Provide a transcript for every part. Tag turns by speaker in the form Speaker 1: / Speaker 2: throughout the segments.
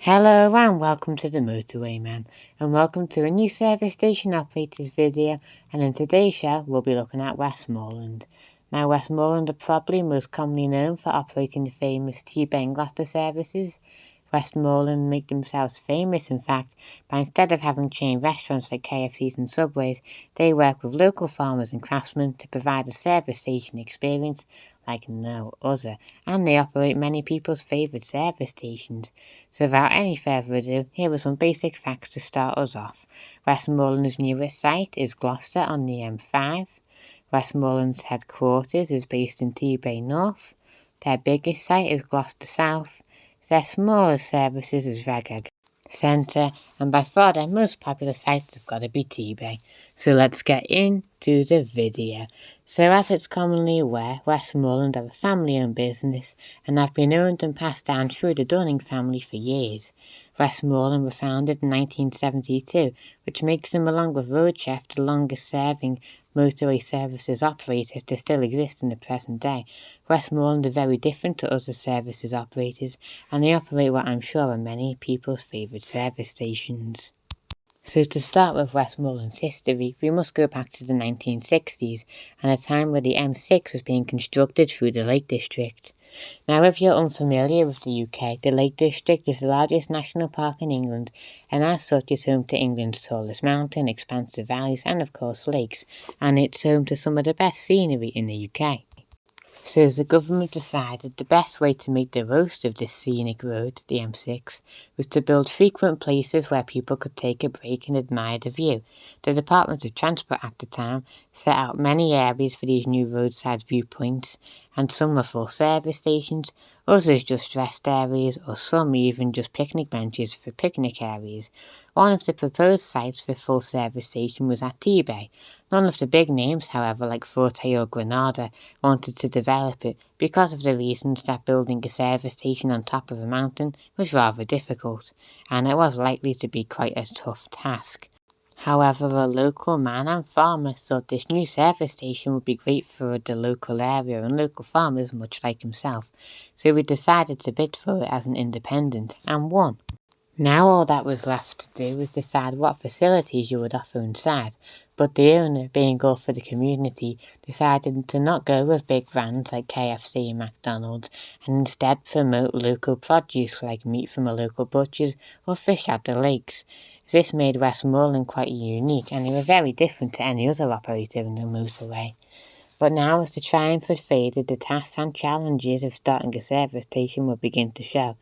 Speaker 1: Hello and welcome to the Motorway Man, and welcome to a new service station operators video. And in today's show we'll be looking at Westmorland. Now Westmorland are probably most commonly known for operating the famous Tebay and Gloucester services. Westmorland make themselves famous, in fact, by instead of having chain restaurants like KFCs and Subways, they work with local farmers and craftsmen to provide a service station experience like no other, and they operate many people's favourite service stations. So without any further ado, here are some basic facts to start us off. Westmorland's newest site is Gloucester on the M5. Westmorland's headquarters is based in Tebay North. Their biggest site is Gloucester South. Their smallest services is Regag Centre, and by far their most popular sites have got to be Tebay. So let's get into the video. So as it's commonly aware, Westmorland are a family-owned business and have been owned and passed down through the Dunning family for years. Westmorland were founded in 1972, which makes them, along with Roadchef, the longest-serving motorway services operators to still exist in the present day. Westmorland are very different to other services operators, and they operate what I'm sure are many people's favourite service stations. So to start with Westmorland's history, we must go back to the 1960s, and a time where the M6 was being constructed through the Lake District. Now, if you're unfamiliar with the UK, the Lake District is the largest national park in England, and as such is home to England's tallest mountain, expansive valleys, and of course lakes, and it's home to some of the best scenery in the UK. So the government decided the best way to make the most of this scenic road, the M6, was to build frequent places where people could take a break and admire the view. The Department of Transport at the time set out many areas for these new roadside viewpoints, and some were full service stations, others just rest areas, or some even just picnic benches for picnic areas. One of the proposed sites for a full service station was at Tebay. None of the big names, however, like Forte or Granada, wanted to develop it because of the reasons that building a service station on top of a mountain was rather difficult, and it was likely to be quite a tough task. However, a local man and farmer thought this new service station would be great for the local area and local farmers much like himself, so he decided to bid for it as an independent, and won. Now all that was left to do was decide what facilities you would offer inside, but the owner, being all for the community, decided to not go with big brands like KFC and McDonald's, and instead promote local produce like meat from a local butcher's or fish out the lakes. This made Westmorland quite unique, and they were very different to any other operator in the motorway. But now, as the triumph had faded, the tasks and challenges of starting a service station would begin to show.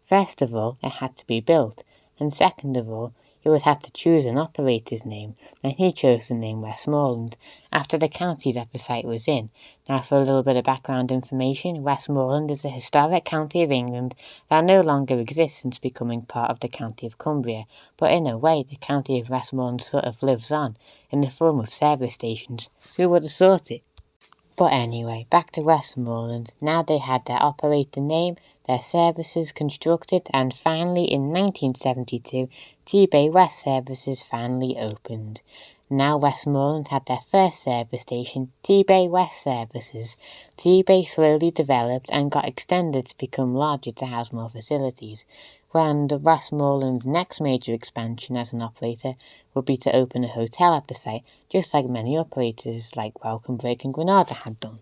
Speaker 1: First of all, it had to be built, and second of all, you would have to choose an operator's name, and he chose the name Westmorland, after the county that the site was in. Now for a little bit of background information, Westmorland is a historic county of England that no longer exists since becoming part of the county of Cumbria, but in a way the county of Westmorland sort of lives on, in the form of service stations. Who would have thought it? But anyway, back to Westmorland. Now they had their operator name, their services constructed, and finally in 1972, Tebay West services finally opened. Now Westmorland had their first service station, Tebay West Services. Tebay slowly developed and got extended to become larger to house more facilities, when the Westmorland's next major expansion as an operator would be to open a hotel at the site, just like many operators like Welcome Break and Granada had done.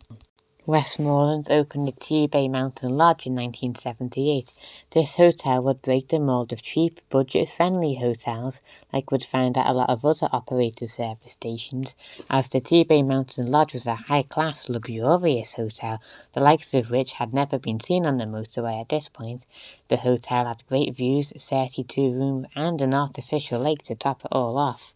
Speaker 1: Westmorland opened the Tebay Mountain Lodge in 1978. This hotel would break the mould of cheap, budget-friendly hotels like would find at a lot of other operator service stations, as the Tebay Mountain Lodge was a high-class, luxurious hotel, the likes of which had never been seen on the motorway at this point. The hotel had great views, 32 rooms, and an artificial lake to top it all off.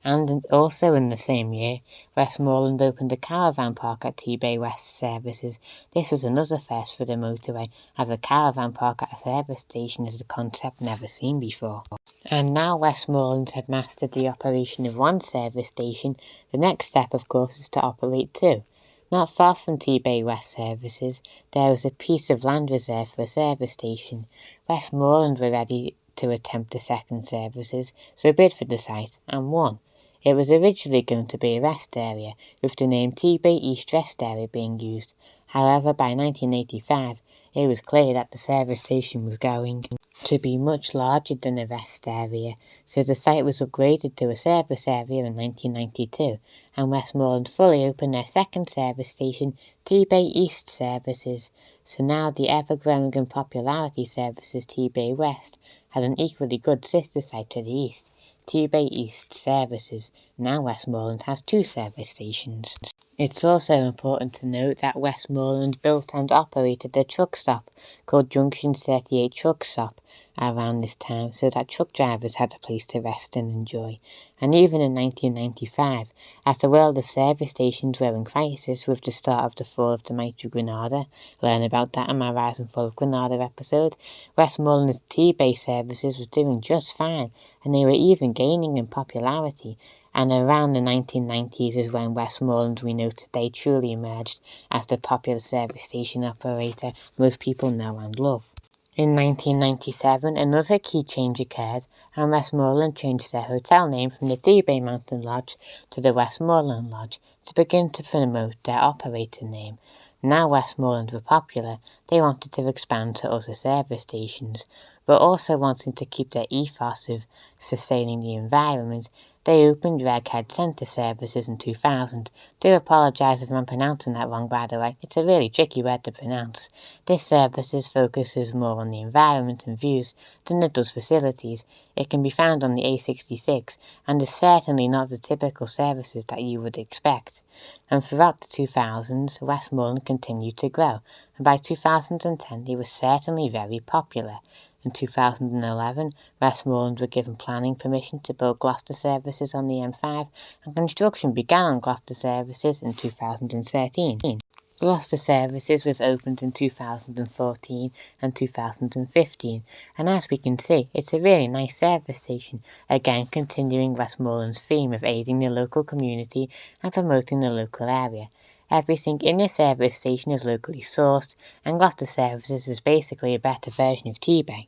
Speaker 1: And also in the same year, Westmorland opened a caravan park at Tebay West Services. This was another first for the motorway, as a caravan park at a service station is a concept never seen before. And now Westmorland had mastered the operation of one service station, the next step of course is to operate two. Not far from Tebay West Services, there was a piece of land reserved for a service station. Westmorland were ready to attempt the second services, so bid for the site, and won. It was originally going to be a rest area, with the name Tebay East Rest Area being used. However, by 1985, it was clear that the service station was going to be much larger than the rest area, so the site was upgraded to a service area in 1992, and Westmorland fully opened their second service station, Tebay East services. So now the ever-growing in popularity services Tebay West had an equally good sister site to the east, Tebay East services. Now Westmorland has 2 service stations. It's also important to note that Westmorland built and operated a truck stop called Junction 38 Truckstop around this time, so that truck drivers had a place to rest and enjoy. And even in 1995, as the world of service stations were in crisis with the start of the fall of the mighty Granada, learn about that in my Rise and Fall of Granada episode, Westmorland's Tebay services was doing just fine, and they were even gaining in popularity. And around the 1990s is when Westmorland we know today truly emerged as the popular service station operator most people know and love. In 1997, another key change occurred, and Westmorland changed their hotel name from the Tebay Mountain Lodge to the Westmorland Lodge to begin to promote their operator name. Now Westmorland were popular, they wanted to expand to other service stations, but also wanting to keep their ethos of sustaining the environment. They opened Reghead Centre services in 2000. Do apologise if I'm pronouncing that wrong, by the way. It's a really tricky word to pronounce. This services focuses more on the environment and views than it does facilities. It can be found on the A66 and is certainly not the typical services that you would expect. And throughout the 2000s, Westmorland continued to grow, and by 2010 it was certainly very popular. In 2011, Westmorland were given planning permission to build Gloucester services on the M5, and construction began on Gloucester services in 2013. Gloucester services was opened in 2014 and 2015, and as we can see, it's a really nice service station, again continuing Westmorland's theme of aiding the local community and promoting the local area. Everything in this service station is locally sourced, and Gloucester Services is basically a better version of Tebay.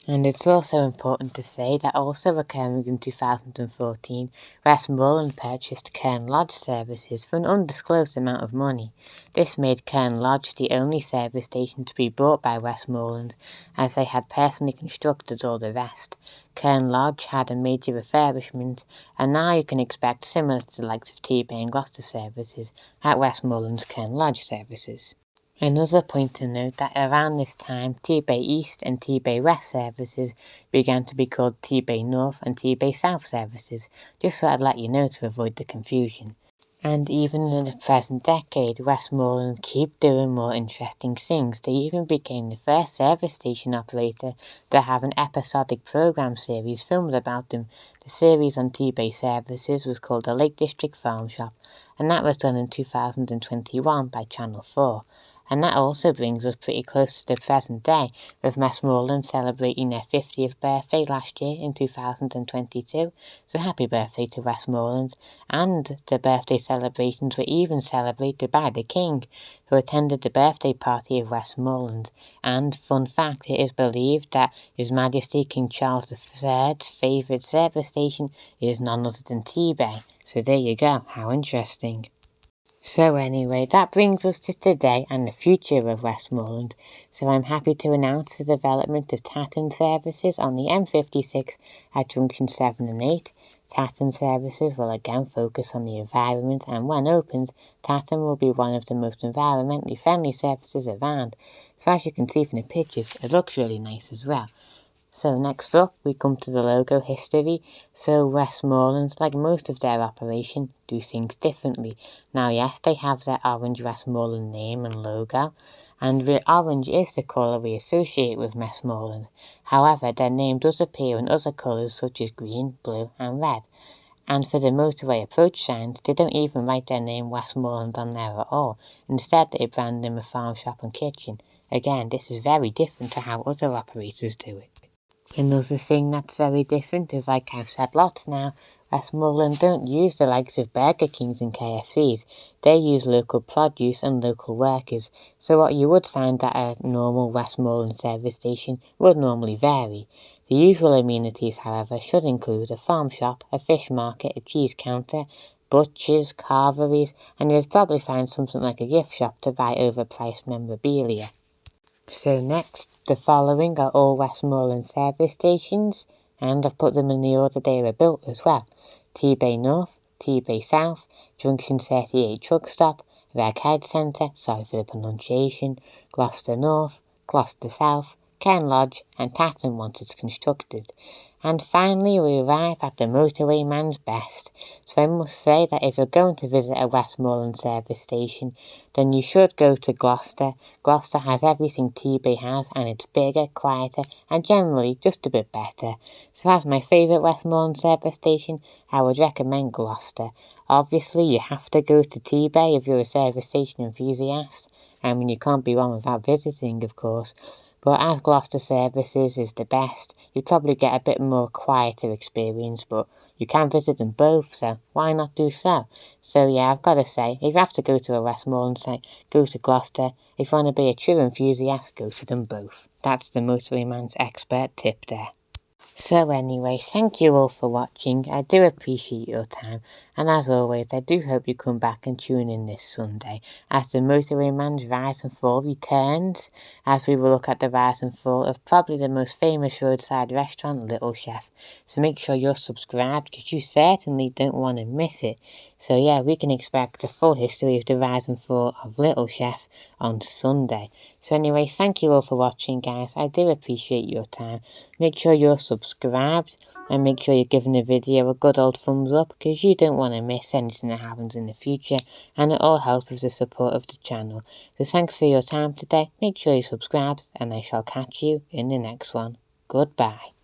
Speaker 1: And it's also important to say that also occurring in 2014, Westmorland purchased Cairn Lodge services for an undisclosed amount of money. This made Cairn Lodge the only service station to be bought by Westmorland, as they had personally constructed all the rest. Cairn Lodge had a major refurbishment, and now you can expect similar to the likes of Tebay and Gloucester services at Westmorland's Cairn Lodge services. Another point to note that around this time, Tebay East and Tebay West services began to be called Tebay North and Tebay South services, just so I'd let you know to avoid the confusion. And even in the present decade, Westmorland keep doing more interesting things. They even became the first service station operator to have an episodic program series filmed about them. The series on Tebay services was called the Lake District Farm Shop, and that was done in 2021 by Channel 4. And that also brings us pretty close to the present day, with Westmorland celebrating their 50th birthday last year in 2022. So happy birthday to Westmorland, and the birthday celebrations were even celebrated by the King, who attended the birthday party of Westmorland. And fun fact, it is believed that His Majesty King Charles III's favourite service station is none other than Tebay. So there you go, how interesting. So anyway, that brings us to today and the future of Westmorland. So I'm happy to announce the development of Tatton services on the M56 at Junction 7 and 8. Tatton services will again focus on the environment, and when opened, Tatton will be one of the most environmentally friendly services around. So as you can see from the pictures, it looks really nice as well. So next up, we come to the logo history. So Westmorland, like most of their operation, do things differently. Now yes, they have their orange Westmorland name and logo, and the orange is the colour we associate with Westmorland. However, their name does appear in other colours such as green, blue and red. And for the motorway approach signs, they don't even write their name Westmorland on there at all. Instead, they brand them a farm shop and kitchen. Again, this is very different to how other operators do it. Another thing that's very different is, like I've said lots now, Westmorland don't use the likes of Burger Kings and KFCs. They use local produce and local workers, so what you would find at a normal Westmorland service station would normally vary. The usual amenities, however, should include a farm shop, a fish market, a cheese counter, butchers, carveries, and you'd probably find something like a gift shop to buy overpriced memorabilia. So next, the following are all Westmorland service stations, and I've put them in the order they were built as well. Tebay North, Tebay South, Junction 38 Truckstop, Redhead Centre, sorry for the pronunciation, Gloucester North, Gloucester South, Cairn Lodge, and Tatton once it's constructed. And finally we arrive at the motorway man's best. So I must say that if you're going to visit a Westmorland service station, then you should go to Gloucester. Gloucester has everything Tebay has, and it's bigger, quieter, and generally just a bit better. So as my favourite Westmorland service station, I would recommend Gloucester. Obviously you have to go to Tebay if you're a service station enthusiast. I mean, you can't be wrong without visiting, of course. But as Gloucester services is the best, you'd probably get a bit more quieter experience, but you can visit them both, so why not do so? So yeah, I've got to say, if you have to go to a Westmorland site, go to Gloucester. If you want to be a true enthusiast, go to them both. That's the motorway man's expert tip there. So anyway, thank you all for watching. I do appreciate your time, and as always, I do hope you come back and tune in this Sunday as the Motorway Man's Rise and Fall returns, as we will look at the rise and fall of probably the most famous roadside restaurant, Little Chef. So make sure you're subscribed, because you certainly don't want to miss it. So yeah, we can expect the full history of the rise and fall of Little Chef on Sunday. So anyway, thank you all for watching, guys. I do appreciate your time. Make sure you're subscribed, and make sure you're giving the video a good old thumbs up, because you don't want to miss anything that happens in the future, and it all helps with the support of the channel. So thanks for your time today. Make sure you subscribe, and I shall catch you in the next one. Goodbye.